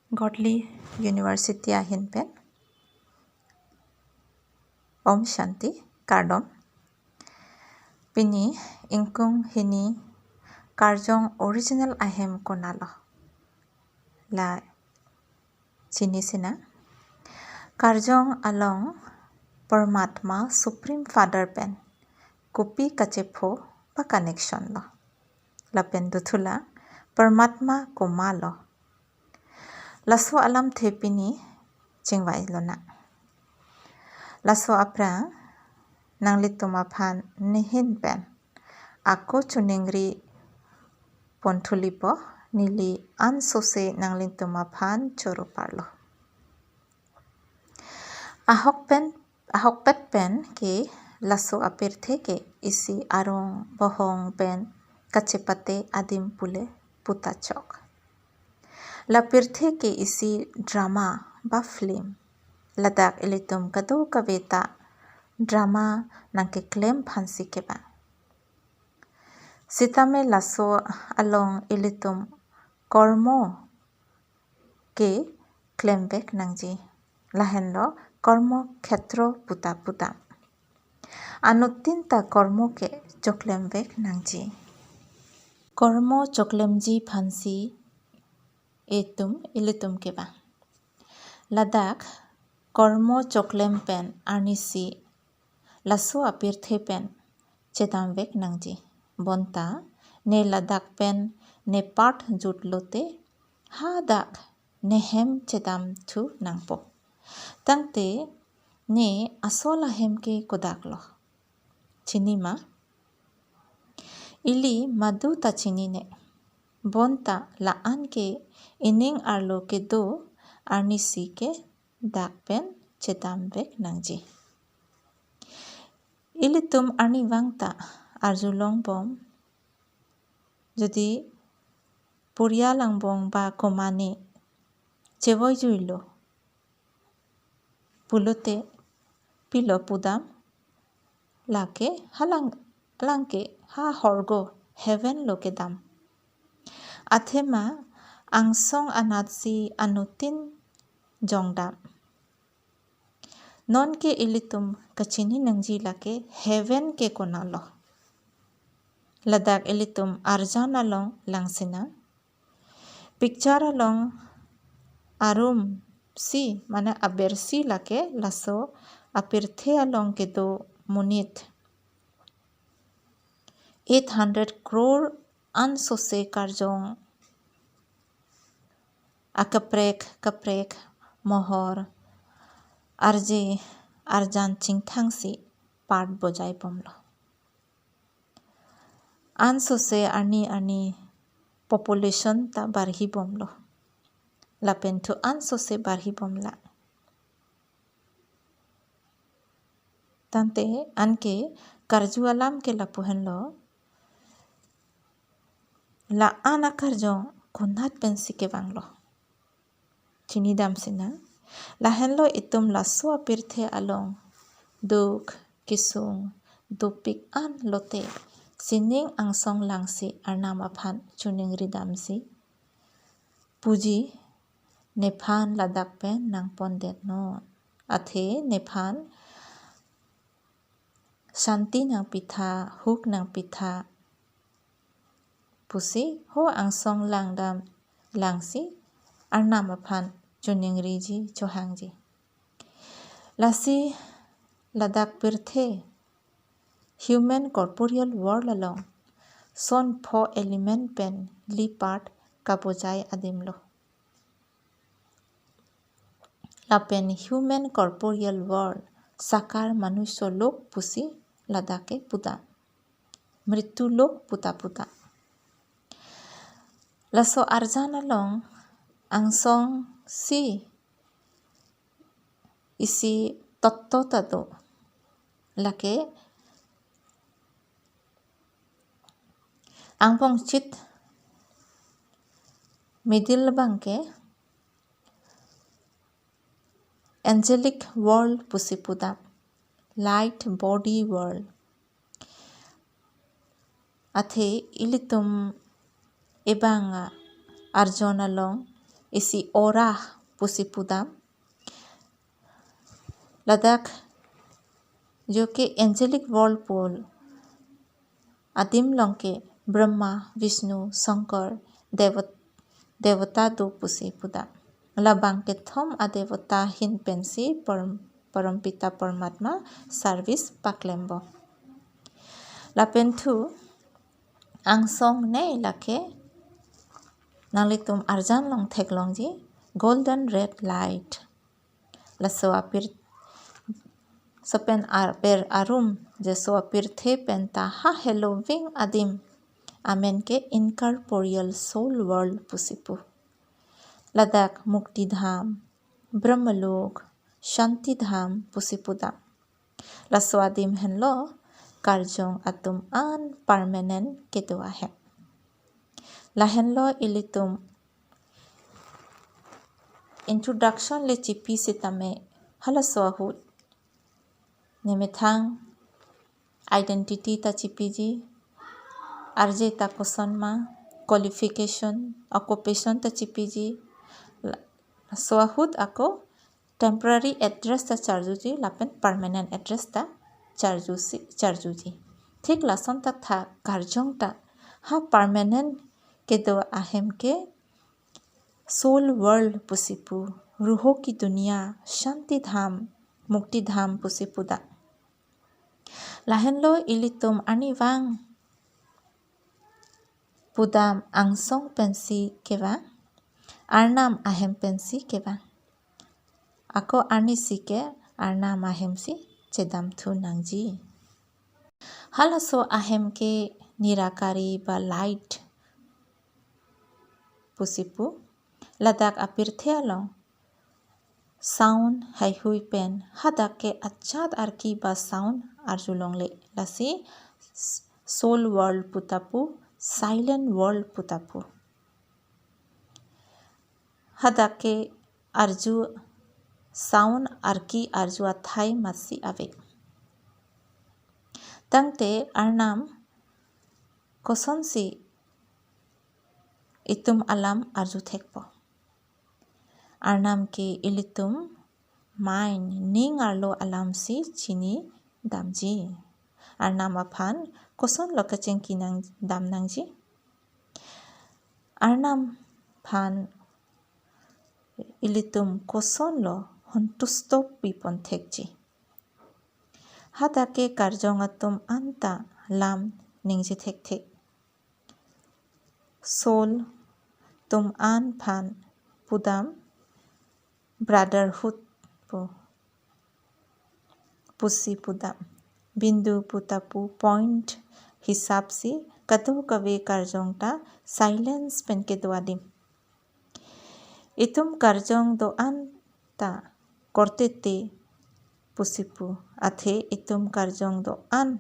Godly University ahinpen Om Shanti Kardom Pini ingkung hini karjong original ahem konalo la chini sina karjong along Paramatma Supreme Father pen kupi kachepho pa connection lo la pen duthula Paramatma komalo laso alam thepini chingwai lona laso apra nanglituma phan nihin pen ako chuningri ponthulipo nili ansose nanglituma phan choro parlo ahok pet pen ke laso apir theke isi arong bohong pen kachepate adim pule putachok lapir theke isi drama ba film ladak ilitum kado kaveta drama nangke claim phansi keba sitame laso along ilitum kormo ke claim bek nangji lahenlo kormo khetro puta puta anutinta kormo ke choklem bek nangji kormo choklemji phansi etum ilitum keba ladak kormo choklem pen arnisi laso apir the pen chetam bek nangji bonta ne ladak pen ne part jutlote ha dak ne hem chetam thu nangpo tangte ne asola hem ke kodaklo chinima ili madu ta chini ne bonta la an ke ining arlo ke do arnisi ke dak pen chetam bek nangji ilitum arni wangta arjulong bom যদি পৰিয়ালাংবং বা কমানে চেবই জুইল পুলতে পিল পুদাম লাকে হালাংকে হা হর্গ haven লোকে দাম আথেমা আংসং আনাতসি Anutin জংদাম নন के इलितुम कचिनी नंगजी लाके haven के कोनालो Ladakh इलितुम अर्जान along langsina picture along arum si mana abersi lake laso apirthe along ke do munit 800 crore ansose karjong akaprek mohor arje arjan chingthangsi part bojai pomlo ansose ani population ta barhi bomlo lapentu ansose barhi bomla tante anke karjualam ke lapuhenlo la ana karjong konhat pensi ke banglo chini dam sina lahenlo itum laso apirthe along duk kisung dupik an lote sining angsong langsi arnam aphan chuning ridamsi puji nephan ladak pen nang pondet no athe nephan shanti nang pitha huk nang pitha pusi ho angsong langdam langsi arnam aphan chuning riji chohangji lasi ladak pirthe human corporeal world along son pho element pen li part kabojai adimlo lapen human corporeal world sakar manusya lok pusi ladake puta mrityu lok puta laso arjan along angsong si isi totto tado lake angpong chit middle bangke angelic world pusipuda light body world athe ilitum ebanga arjona long isi ora pusipudam ladak जो कि angelic world पोल आदिम लंके ब्रह्मा विष्णु शंकर देवता दो pussy पुदा labang के थम अदेवता हिन Pence परमपिता परमात्मा सर्विस पाकलेम्बो लापेंथु आंसोंग ने लाके नालितुम अर्जान लं थेगलोंग जी गोल्डन रेड लाइट लसवा पिर सपेन पेर आरुम जेसो पिरथे पेंता हा हेलो विंग आदिम आमेन के इनकॉर्पोरियल सोल वर्ल्ड पुसिपु लद्दाख मुक्तिधाम ब्रह्मलोक शांतिधाम पुसिपुदा लस्वादिम हेनलो कारजों अतुम आन परमानेंट के दुआ है लाहेनलो इलितुम इंट्रोडक्शन ले चिपी सितमे हलसवाहुत नेमेथांग आइडेंटिटी ता चिपीजी आरजे ता कोसनमा क्वालिफिकेशन ऑक्युपेशन ता चिपीजी स्वाहुत आको टेम्पररी एड्रेस ता चार्जुजी लापेन परमानेंट एड्रेस ता चार्जुजी ठीक लासन तक था कारजों ता हा परमानेंट के दो अहम के सोल वर्ल्ड पुसिपु रूहों की दुनिया शांति धाम मुक्ति धाम पुसिपुदा लाहेनलो इलितुम अनिवांग पुदाम आंसोंग पेंसी केवा आरनाम अहम पेंसी केवा आको आनिसी के आरनाम अहम सी चेदाम थु नांगजी हालसो अहम के निराकारी बा लाइट पुसिपु लद्दाख अपिरथे आलो साउंड हाई हुई पेन हदाक के अच्छाद आरकी बा साउंड आरजुलोंगले लसी सोल वर्ल्ड पुतापु साइलेंट वर्ल्ड पुतापु हदाक के आरजु साउंड आरकी आरजु अथाई मसी आवे तंगते आरनाम कोसोंसी इतुम अलाम आरजु थेकपो आरनाम के इलितुम माइन निंग आरलो अलाम सी चिनी दामजी आरनाम अफान कोसन लोकचें की दाम नांगजी आरनाम फान इलितुम कोसन लो हंतुस्तो पिपन थेकजी हादाके कारजोंगातुम अंता लाम निंगजी थेक सोल तुम आन फान पुदाम ब्रदरहुड पुसी पुदाम बिंदु पुतापु पॉइंट हिसाब से कतो कवे कारजोंगता साइलेंस पेन के दुआदिम इतुम कारजोंग दो अंता करते पुसिपु अथे इतुम कारजोंग दो अन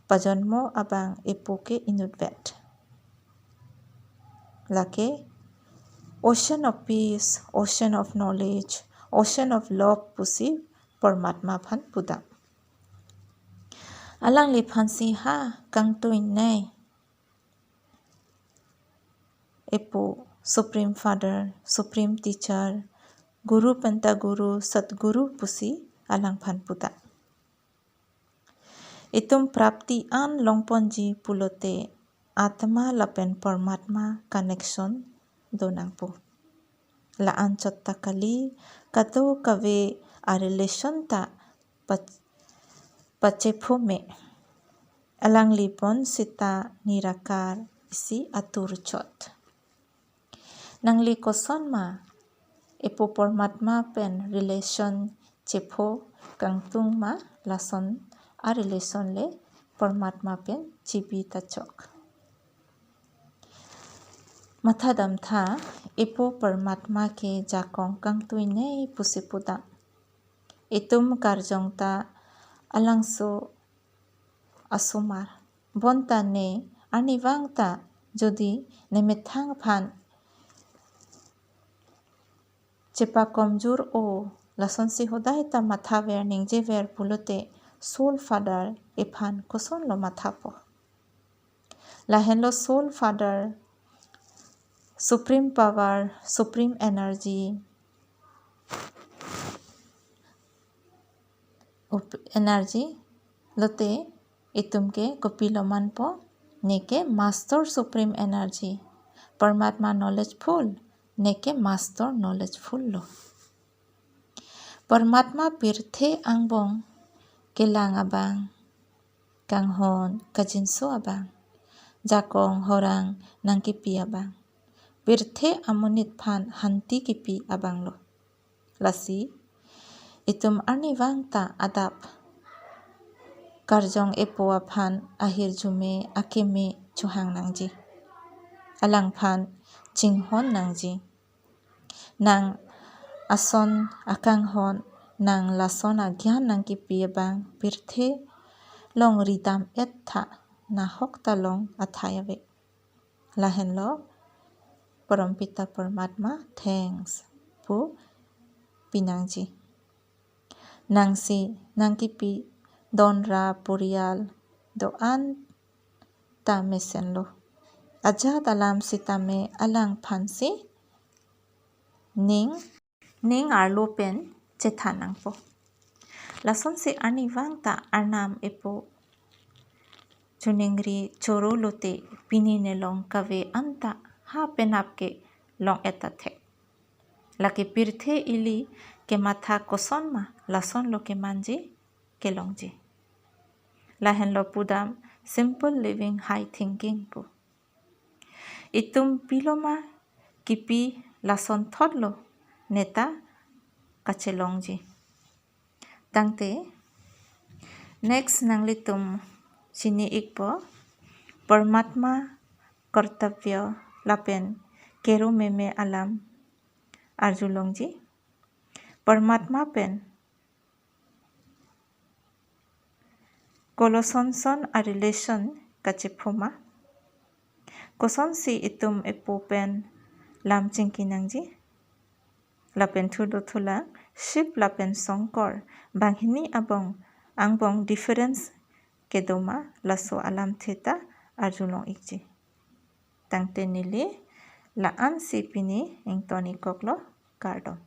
पजन्मो अबांग एपोके इनुटवेट लाके ocean of peace ocean of knowledge ocean of love pussy परमात्मा फान पुदा अलांग ले फांसी हा कंगतोय नै apo supreme father supreme teacher गुरु पंता गुरु सतगुरु पुसी अलांग फान पुदा इतुम प्राप्ति आन लोंगपंजी पुलोते आत्मा लपेन परमात्मा कनेक्शन दोनांगपो ला अंचोत्ता कली कतो कवे आ रिलेशन ता पचेफो में अलांग लिपन सिता निराकार इसी अतुर चोत नंगली कोसन मा एपो परमात्मा पेन रिलेशन चेफो कंगतुंग मा लासन आ रिलेशन ले परमात्मा पेन चिबी तचोक मथा दम था एपो परमात्मा के जाकों कंगतुई ने पुसिपुदा इतुम कारजोंगता अलंगसो असुमार bonta ne aniwangta jodi nemethang phan chepa komjur o lasonsi hodai ta matha ver ningje ver pulote soul father ephan koson lo matha po lahen lo soul father supreme power, supreme energy, lote itumke kopiloman po neke master supreme energy, Paramatma knowledgeful neke master knowledgeful lo. Paramatma pirthe angbong kelang abang, kanghon kajinso abang, jakong horang nangkipi abang. Pirthe amunit phan hanti kipi abang lo. Lasi itum arni wangta adap karjong epoa phan ahir jume akeme chuhang nangji. Alang phan chinghon nangji. Nang ason akanghon nang lason agyan nangkipi abang pirthe long ridam et tha na hokta long athayawe. Lahen lo Parampita Paramatma thanks pu pinangji. Nangsi nangkipi donra purial doan ta mesen lo. Aja dalam sitame alang phansi ning arlo pen chethanang po. Lason si arni wangta arnam epo chuningri choro lote pinine long kave anta ha penapke long etathe. Laki pirthe ili ke matha koson ma lason lo ke manji ke longji. Lahen lo pudam simple living high thinking po. Itum piloma kipi lason thot lo neta kachelongji. Tangte next nanglitum sini ikpo Paramatma kartavya lapen kero meme alam arjulongji. Paramatma pen kolosonson a relation kachipoma. Koson si itum epo pen lam chingkinangji. Lapen thudo thula ship lapen songkor banghini abong angbong difference kedoma laso alam theta arjulong ikji. Tangte nili laan si pini ingtoni koklo kardom.